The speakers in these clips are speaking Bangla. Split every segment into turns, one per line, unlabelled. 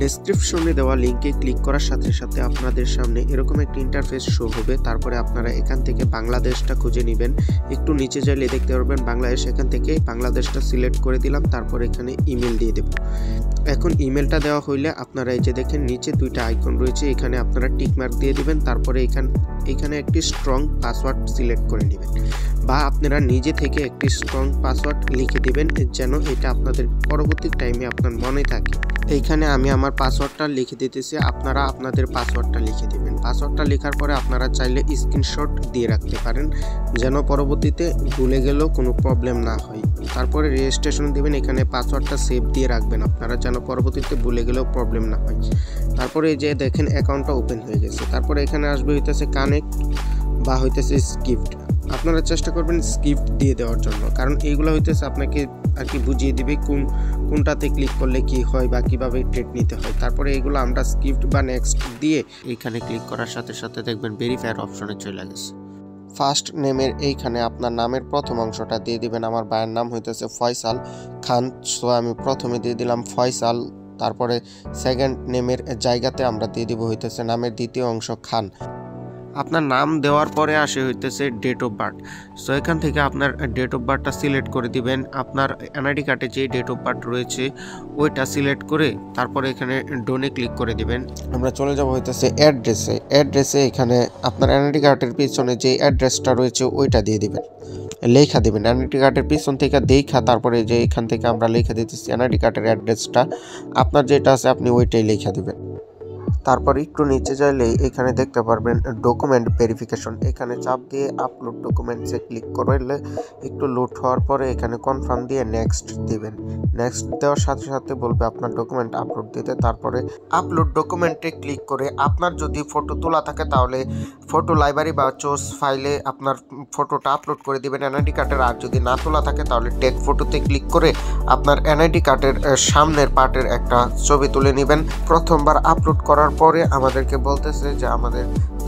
ডেসক্রিপশনে দেওয়া লিঙ্কে ক্লিক করার সাথে সাথে আপনাদের সামনে এরকম একটা ইন্টারফেস শো হবে। তারপরে আপনারা এখান থেকে বাংলাদেশটা খুঁজে নেবেন। একটু নিচে যাইলে দেখতে পারবেন বাংলাদেশ, এখান থেকে বাংলাদেশটা সিলেক্ট করে দিলাম। তারপর এখানে ইমেল দিয়ে দেব। এখন ইমেলটা দেওয়া হইলে আপনারা এই যে দেখেন নিচে দুইটা আইকন রয়েছে, এখানে আপনারা টিক মার্ক দিয়ে দিবেন। তারপরে এখানে একটি স্ট্রং পাসওয়ার্ড সিলেক্ট করে নেবেন, বা আপনারা নিজে থেকে একটি স্ট্রং পাসওয়ার্ড লিখে দিবেন যেন এটা আপনাদের পরবর্তী টাইমে আপনার মনে থাকে। এইখানে আমি আমার পাসওয়ার্ডটা লিখে দিতেছি, আপনারা আপনাদের পাসওয়ার্ডটা লিখে দিবেন। পাসওয়ার্ডটা লেখার পরে আপনারা চাইলে স্ক্রিনশট দিয়ে রাখতে পারেন যেন পরবর্তীতে ভুলে গেলেও কোনো প্রবলেম না হয়। তারপরে রেজিস্ট্রেশন দিবেন, এখানে পাসওয়ার্ডটা সেভ দিয়ে রাখবেন আপনারা যেন পরবর্তীতে ভুলে গেলেও প্রবলেম না হয়। তারপরে এই যে দেখেন অ্যাকাউন্টটা ওপেন হয়ে গেছে। তারপরে এখানে আসবে হইতেছে কানেক্ট বা হইতেছে স্ক্রিপ্ট। আপনারা চেষ্টা করবেন স্ক্রিপ্ট দিয়ে দেওয়ার জন্য, কারণ এইগুলো হইতেছে আপনাকে আর কি বুঝিয়ে দিবে কোনটাতে ক্লিক করলে কি হয় বা কিভাবে ট্রেড নিতে হয়। তারপরে এইগুলো আমরা স্ক্রিপ্ট বা নেক্সট দিয়ে এইখানে ক্লিক করার সাথে সাথে দেখবেন ভেরিফায়ার অপশনে চলে গেছে। ফার্স্ট নেমের এইখানে আপনার নামের প্রথম অংশটা দিয়ে দিবেন। আমার ভাইয়ের নাম হইতেছে ফয়সাল খান, সো আমি প্রথমে দিয়ে দিলাম ফয়সাল। তারপরে সেকেন্ড নেমের জায়গাতে আমরা দিয়ে দিব হইতেছে নামের দ্বিতীয় অংশ খান। আপনার নাম দেওয়ার পরে আসে হইতেছে ডেট অফ বার্থ। সো এখান থেকে আপনার ডেট অফ বার্থটা সিলেক্ট করে দিবেন। আপনার এনআইডি কার্ডে যে ডেট অফ বার্থ রয়েছে ওইটা সিলেক্ট করে তারপরে এখানে ডোনে ক্লিক করে দিবেন। আমরা চলে যাব হইতেছে অ্যাড্রেসে এখানে আপনার এনআইডি কার্ডের পিছনে যে অ্যাড্রেসটা রয়েছে ওইটা দিয়ে দিবেন, লেখা দিবেন এনআইডি কার্ডের পিছন থেকে দেখা। তারপরে যে এখান থেকে আমরা লিখে দিতেছি এনআইডি কার্ডের অ্যাড্রেসটা, আপনার যেটা আছে আপনি ওইটাই লিখে দিবেন। তারপর একটু নিচে যাইলেই এখানে দেখতে পারবেন ডকুমেন্ট ভেরিফিকেশন, এখানে চাপ দিয়ে আপলোড ডকুমেন্টসে ক্লিক করলে একটু লোড হওয়ার পরে এখানে কনফার্ম দিয়ে নেক্সট দিবেন। নেক্সট দেওয়ার সাথে সাথে বলবে আপনার ডকুমেন্ট আপলোড দিতে। তারপরে আপলোড ডকুমেন্টে ক্লিক করে আপনার যদি ফটো তোলা থাকে তাহলে ফটো লাইব্রেরি বা চোজ ফাইলে আপনার ফটোটা আপলোড করে দিবেন এনআইডি কার্ডের। আর যদি না তোলা থাকে তাহলে টেক ফটোতে ক্লিক করে আপনার এনআইডি কার্ডের সামনের পার্টের একটা ছবি তুলে নেবেন। প্রথমবার আপলোড করার পরে আমাদেরকে বলতেছে যে আমাদের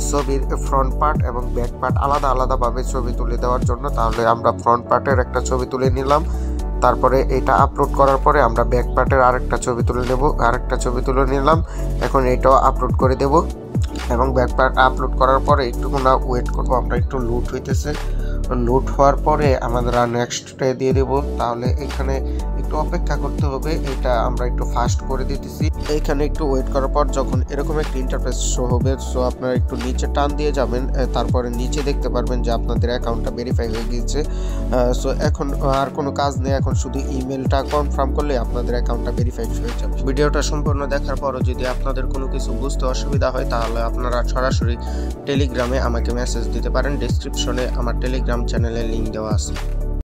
ছবির ফ্রন্ট পার্ট এবং ব্যাক পার্ট আলাদাভাবে ছবি তুলে দেওয়ার জন্য। তাহলে আমরা ফ্রন্ট পার্টের একটা ছবি তুলে নিলাম। তারপরে এটা আপলোড করার পরে আমরা ব্যাক পার্টের আরেকটা ছবি তুলে নেব, আরেকটা ছবি তুলে নিলাম। এখন এটাও আপলোড করে দেব এবং ব্যাক পার্ট আপলোড করার পরে একটুক্ষণ ওয়েট করবো, আমরা একটু লুট হইতেছে। লুট হওয়ার পরে আমরা নেক্সটে দিয়ে দেব। তাহলে এখানে একটু অপেক্ষা করতে হবে, এটা আমরা একটু ফাস্ট করে দিতেছি। এইখানে একটু ওয়েট করার পর যখন এরকম একটা ইন্টারফেস শো হবে, সো আপনারা একটু নিচে টান দিয়ে যাবেন। তারপরে নিচে দেখতে পারবেন যে আপনাদের অ্যাকাউন্টটা ভেরিফাই হয়ে গিয়েছে। সো এখন আর কোনো কাজ নেই, এখন শুধু ইমেলটা কনফার্ম করলে আপনাদের অ্যাকাউন্টটা ভেরিফাই হয়ে যাবে। ভিডিওটা সম্পূর্ণ দেখার পরও যদি আপনাদের কোনো কিছু বুঝতে অসুবিধা হয় তাহলে আপনারা সরাসরি টেলিগ্রামে আমাকে মেসেজ দিতে পারেন। ডেসক্রিপশনে আমার টেলিগ্রাম চ্যানেলের লিঙ্ক দেওয়া আছে।